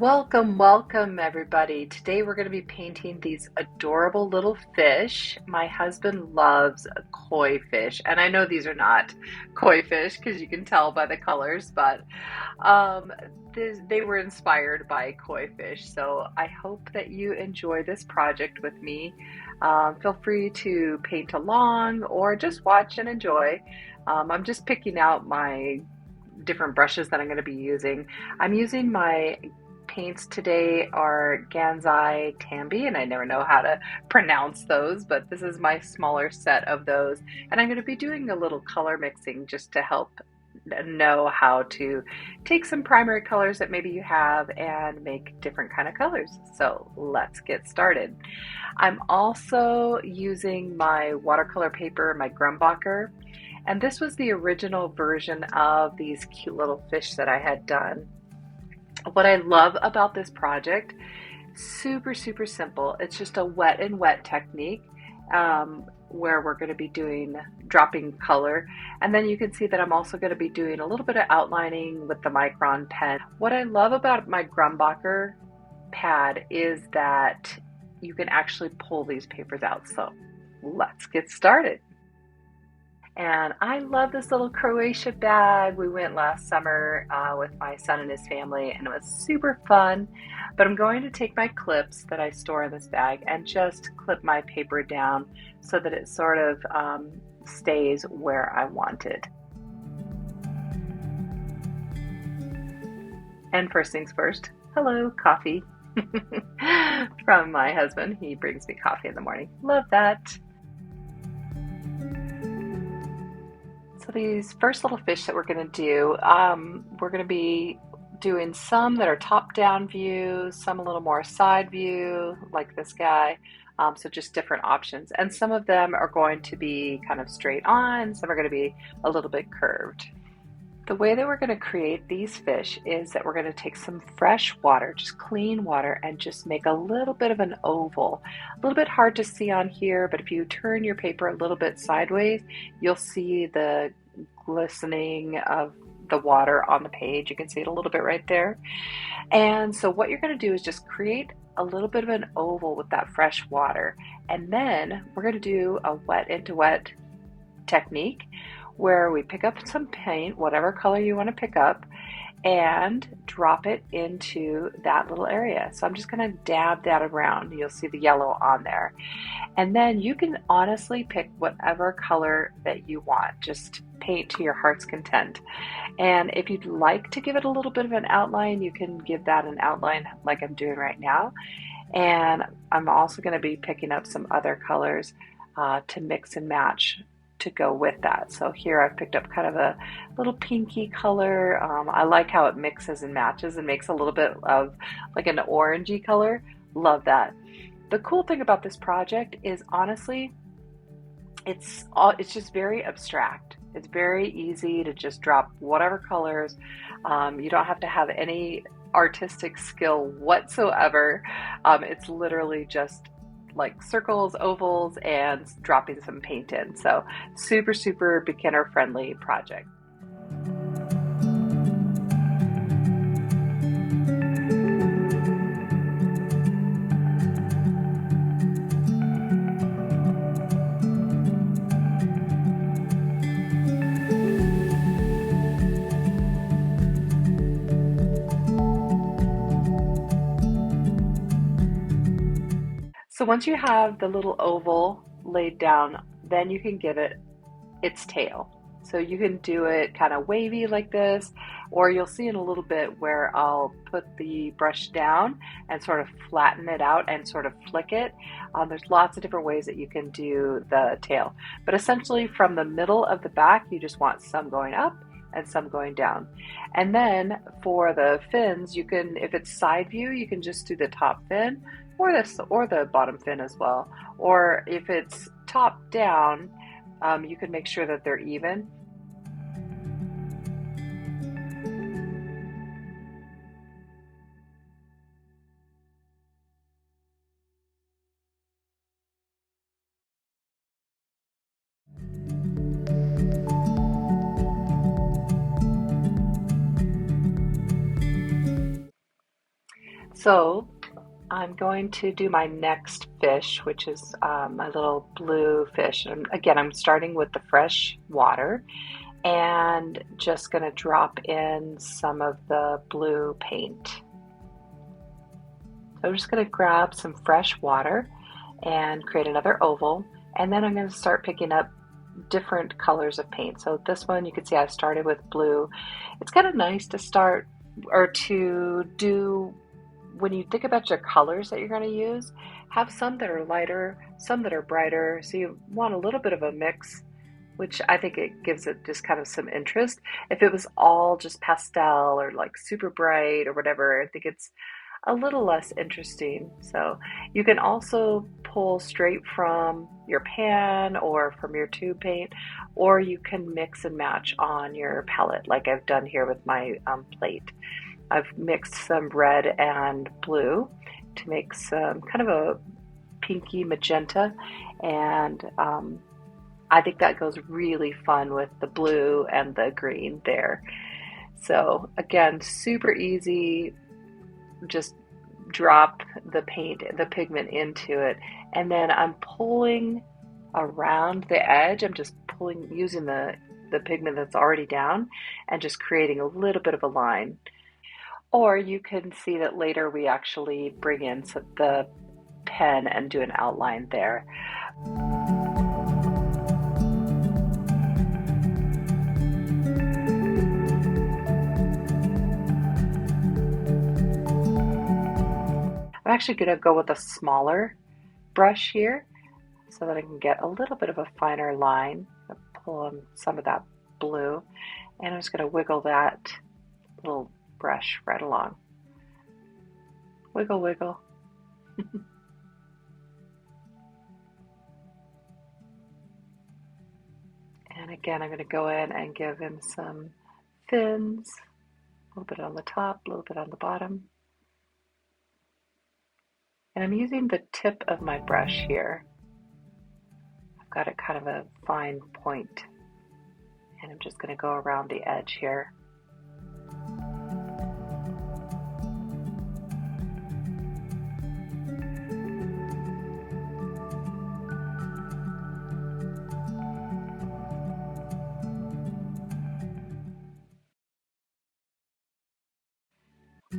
Welcome everybody. Today we're going to be painting these adorable little fish. My husband loves koi fish, and I know these are not koi fish because you can tell by the colors, but um, they were inspired by koi fish. So I hope that you enjoy this project with me. Feel free to paint along or just watch and enjoy. I'm just picking out my different brushes that I'm going to be using. I'm using my paints today are Gansai Tambi, and I never know how to pronounce those, but this is my smaller set of those. And I'm going to be doing a little color mixing just to help know how to take some primary colors that maybe you have and make different kind of colors. So let's get started. I'm also using my watercolor paper, my Grumbacher, and this was the original version of these cute little fish that I had done. What I love about this project, super simple. It's just a wet and wet technique where we're going to be dropping color. And then you can see that I'm also going to be doing a little bit of outlining with the Micron pen. What I love about my Grumbacher pad is that you can actually pull these papers out. So let's get started. And I love this little Croatia bag. We went last summer with my son and his family, and it was super fun. But I'm going to take my clips that I store in this bag and just clip my paper down so that it sort of stays where I want it. And first things first, hello, coffee from my husband. He brings me coffee in the morning. Love that. So these first little fish that we're going to do, we're going to be doing some that are top-down view, some a little more side view, like this guy. So just different options. And some of them are going to be kind of straight on, some are going to be a little bit curved. The way that we're going to create these fish is that we're going to take some fresh water, just clean water, and just make a little bit of an oval. A little bit hard to see on here, but if you turn your paper a little bit sideways, you'll see the glistening of the water on the page. You can see it a little bit right there. And so what you're going to do is just create a little bit of an oval with that fresh water. And then we're going to do a wet into wet technique where we pick up some paint, whatever color you want to pick up, and drop it into that little area. So I'm just going to dab that around. You'll see the yellow on there. And then you can honestly pick whatever color that you want. Just paint to your heart's content. And if you'd like to give it a little bit of an outline, you can give that an outline like I'm doing right now. And I'm also going to be picking up some other colors to mix and match to go with that. So here I've picked up kind of a little pinky color. I like how it mixes and matches and makes a little bit of like an orangey color. Love that. The cool thing about this project is honestly, it's just very abstract. It's very easy to just drop whatever colors. You don't have to have any artistic skill whatsoever. It's literally just like circles, ovals, and dropping some paint in. So super beginner friendly project. So once you have the little oval laid down, then you can give it its tail. So you can do it kind of wavy like this, or you'll see in a little bit where I'll put the brush down and sort of flatten it out and sort of flick it. There's lots of different ways that you can do the tail. But essentially from the middle of the back, you just want some going up and some going down. And then for the fins, you can, if it's side view, you can just do the top fin or the bottom fin as well. Or if it's top down, you can make sure that they're even. So I'm going to do my next fish, which is my little blue fish. And again, I'm starting with the fresh water and just going to drop in some of the blue paint. So I'm just going to grab some fresh water and create another oval, and then I'm going to start picking up different colors of paint. So this one, you can see I started with blue. It's kind of nice to start or to do, when you think about your colors that you're going to use, have some that are lighter, some that are brighter. So you want a little bit of a mix, which I think it gives it just kind of some interest. If it was all just pastel or like super bright or whatever, I think it's a little less interesting. So you can also pull straight from your pan or from your tube paint, or you can mix and match on your palette like I've done here with my plate. I've mixed some red and blue to make some kind of a pinky magenta, and I think that goes really fun with the blue and the green there. So again, super easy. Just drop the paint, the pigment into it, and then I'm pulling around the edge. I'm just pulling, using the pigment that's already down and just creating a little bit of a line. Or you can see that later we actually bring in the pen and do an outline there. I'm actually going to go with a smaller brush here so that I can get a little bit of a finer line. I'll pull on some of that blue, and I'm just going to wiggle that little brush right along. Wiggle, wiggle. And again, I'm going to go in and give him some fins, a little bit on the top, a little bit on the bottom. And I'm using the tip of my brush here. I've got it kind of a fine point, and I'm just going to go around the edge here.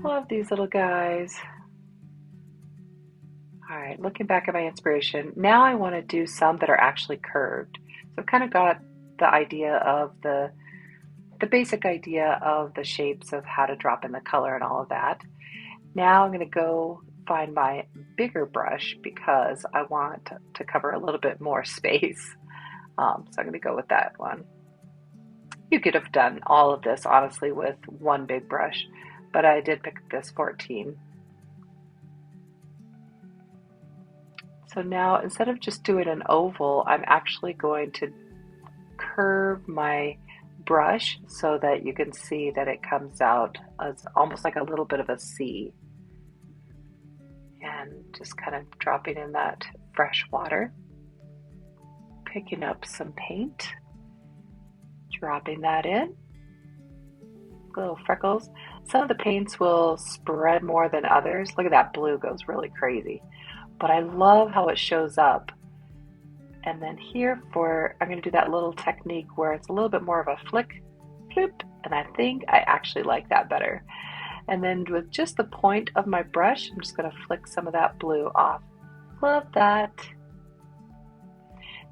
Love these little guys. All right, looking back at my inspiration, now I want to do some that are actually curved. So I've kind of got the idea of the basic idea of the shapes of how to drop in the color and all of that. Now I'm going to go find my bigger brush because I want to cover a little bit more space. So I'm going to go with that one. You could have done all of this honestly with one big brush, but I did pick this 14. So now instead of just doing an oval, I'm actually going to curve my brush so that you can see that it comes out as almost like a little bit of a C. And just kind of dropping in that fresh water, picking up some paint, dropping that in, little freckles. Some of the paints will spread more than others. Look at that blue, goes really crazy. But I love how it shows up. And then here I'm going to do that little technique where it's a little bit more of a flick, flip, and I think I actually like that better. And then with just the point of my brush, I'm just going to flick some of that blue off. Love that.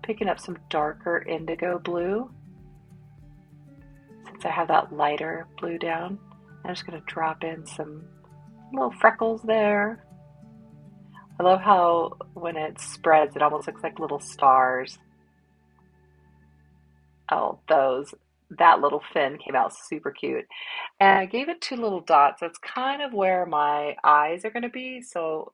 Picking up some darker indigo blue. Since I have that lighter blue down, I'm just going to drop in some little freckles there. I love how when it spreads, it almost looks like little stars. Oh, that little fin came out super cute. And I gave it 2 little dots. That's kind of where my eyes are going to be. So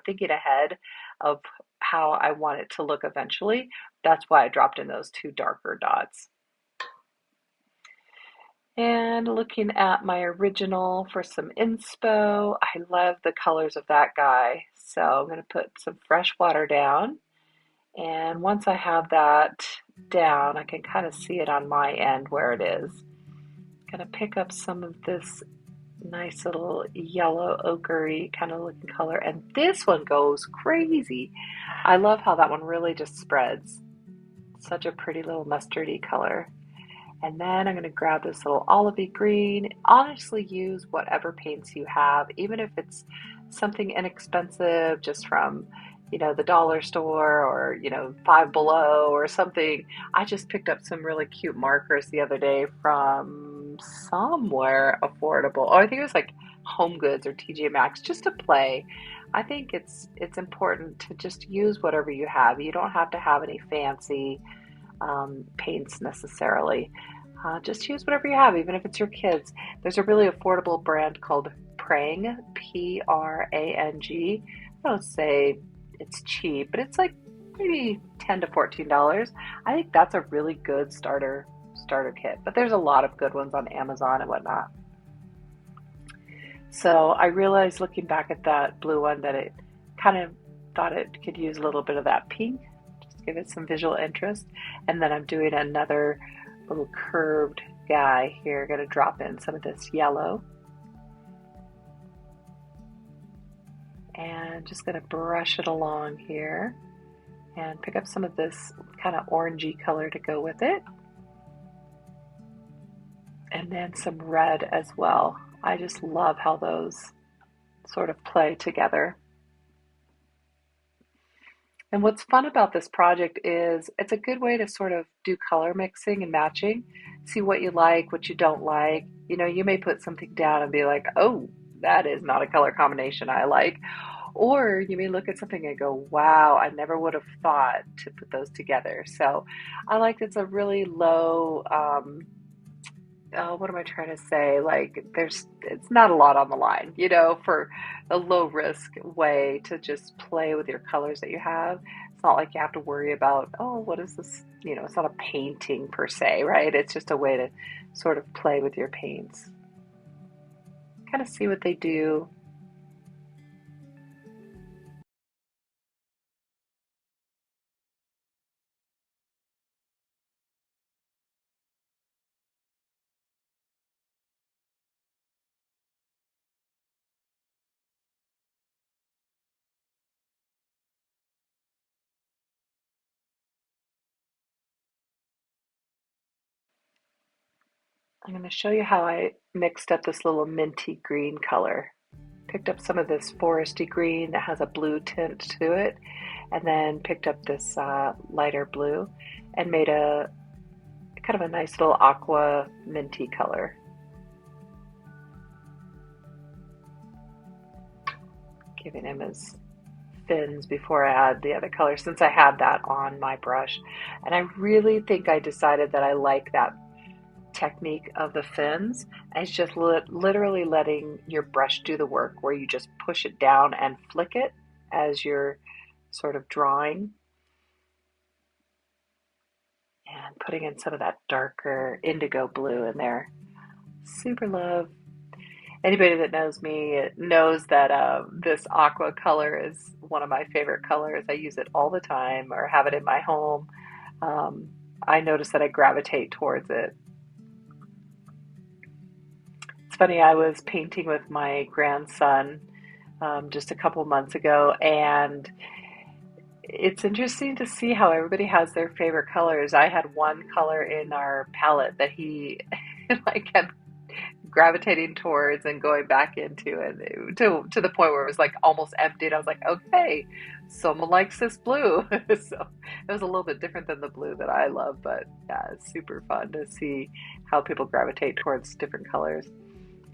thinking ahead of how I want it to look eventually, that's why I dropped in those 2 darker dots. And looking at my original for some inspo, I love the colors of that guy. So I'm going to put some fresh water down. And once I have that down, I can kind of see it on my end where it is. I'm going to pick up some of this Nice little yellow ochre kind of looking color. And this one goes crazy. I love how that one really just spreads. Such a pretty little mustardy color. And then I'm going to grab this little olivey green. Honestly, use whatever paints you have, even if it's something inexpensive just from, the dollar store or, Five Below or something. I just picked up some really cute markers the other day from somewhere affordable. Oh, I think it was like Home Goods or TJ Maxx just to play. I think it's important to just use whatever you have. You don't have to have any fancy paints necessarily. Just use whatever you have, even if it's your kids. There's a really affordable brand called Prang, Prang. I don't say it's cheap, but it's like maybe $10 to $14. I think that's a really good starter kit. But there's a lot of good ones on Amazon and whatnot. So I realized looking back at that blue one that it kind of thought it could use a little bit of that pink, just give it some visual interest. And then I'm doing another little curved guy here. Going to drop in some of this yellow. And just going to brush it along here and pick up some of this kind of orangey color to go with it. And then some red as well. I just love how those sort of play together. And what's fun about this project is it's a good way to sort of do color mixing and matching, see what you like, what you don't like. You may put something down and be like, oh, that is not a color combination I like. Or you may look at something and go, wow, I never would have thought to put those together. So I like it's a really low, what am I trying to say? Like it's not a lot on the line, for a low risk way to just play with your colors that you have. It's not like you have to worry about, oh, what is this? It's not a painting per se, right? It's just a way to sort of play with your paints. Kind of see what they do. I'm going to show you how I mixed up this little minty green color. Picked up some of this foresty green that has a blue tint to it, and then picked up this lighter blue and made a kind of a nice little aqua minty color. Giving him his fins before I add the other color, since I had that on my brush. And I really think I decided that I like that technique of the fins. And it's just literally letting your brush do the work, where you just push it down and flick it as you're sort of drawing. And putting in some of that darker indigo blue in there. Super love. Anybody that knows me knows that this aqua color is one of my favorite colors. I use it all the time or have it in my home. I notice that I gravitate towards it. It's funny, I was painting with my grandson just a couple months ago, and it's interesting to see how everybody has their favorite colors. I had one color in our palette that he like kept gravitating towards and going back into, and to the point where it was like almost empty. I was like, okay, someone likes this blue. So it was a little bit different than the blue that I love, but yeah, it's super fun to see how people gravitate towards different colors.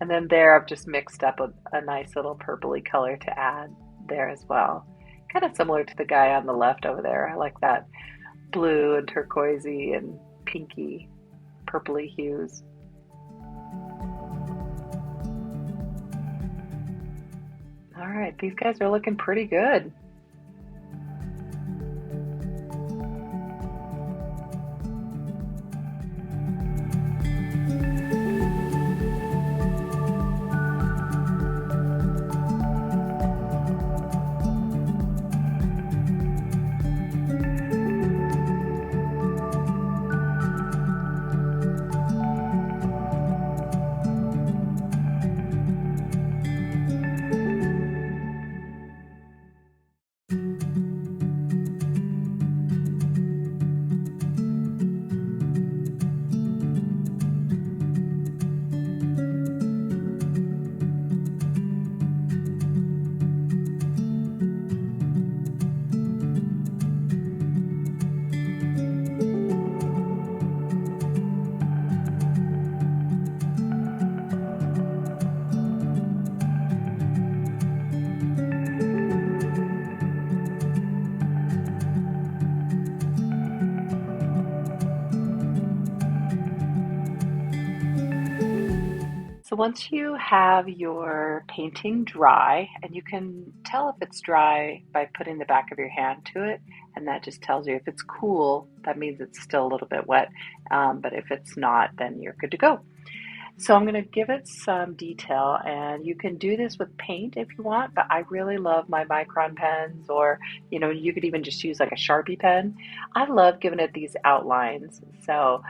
And then there I've just mixed up a nice little purpley color to add there as well. Kind of similar to the guy on the left over there. I like that blue and turquoisey and pinky, purpley hues. All right, these guys are looking pretty good. once you have your painting dry, and you can tell if it's dry by putting the back of your hand to it, and that just tells you if it's cool, that means it's still a little bit wet, but if it's not, then you're good to go. So I'm going to give it some detail, and you can do this with paint if you want, but I really love my Micron pens, or you could even just use like a Sharpie pen. I love giving it these outlines. So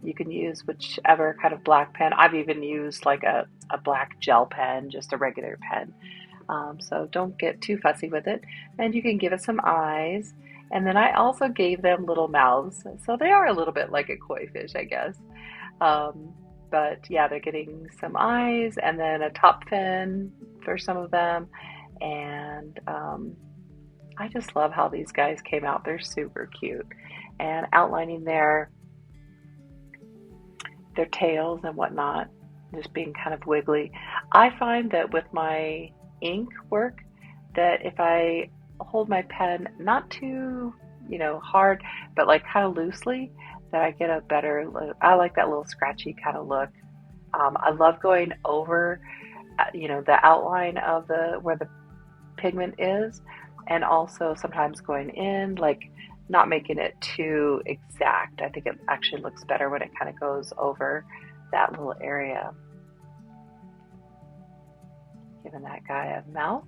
you can use whichever kind of black pen. I've even used like a black gel pen, just a regular pen. So don't get too fussy with it. And you can give it some eyes. And then I also gave them little mouths. So they are a little bit like a koi fish, I guess. But yeah, they're getting some eyes and then a top fin for some of them. And I just love how these guys came out. They're super cute. And outlining their tails and whatnot, just being kind of wiggly. I find that with my ink work, that if I hold my pen not too, hard, but like kind of loosely, that I get a better look. I like that little scratchy kind of look. I love going over, the outline of where the pigment is, and also sometimes going in, like not making it too exact. I think it actually looks better when it kind of goes over that little area. Giving that guy a mouth.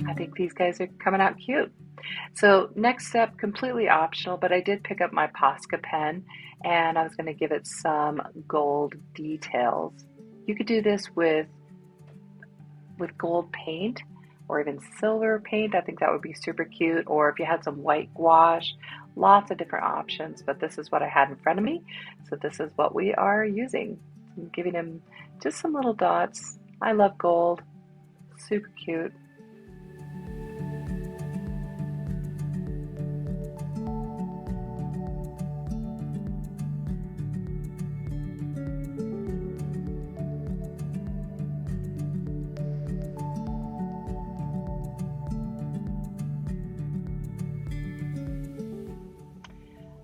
I think these guys are coming out cute. So next step, completely optional, but I did pick up my Posca pen, and I was going to give it some gold details. You could do this with gold paint or even silver paint. I think that would be super cute. Or if you had some white gouache, lots of different options, but this is what I had in front of me. So this is what we are using. I'm giving him just some little dots. I love gold, super cute.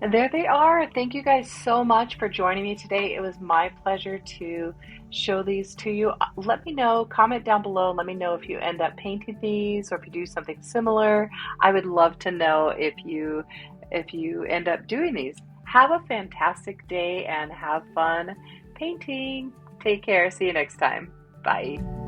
And there they are. Thank you guys so much for joining me today. It was my pleasure to show these to you. Let me know, comment down below. Let me know if you end up painting these or if you do something similar. I would love to know if you end up doing these. Have a fantastic day and have fun painting. Take care. See you next time. Bye.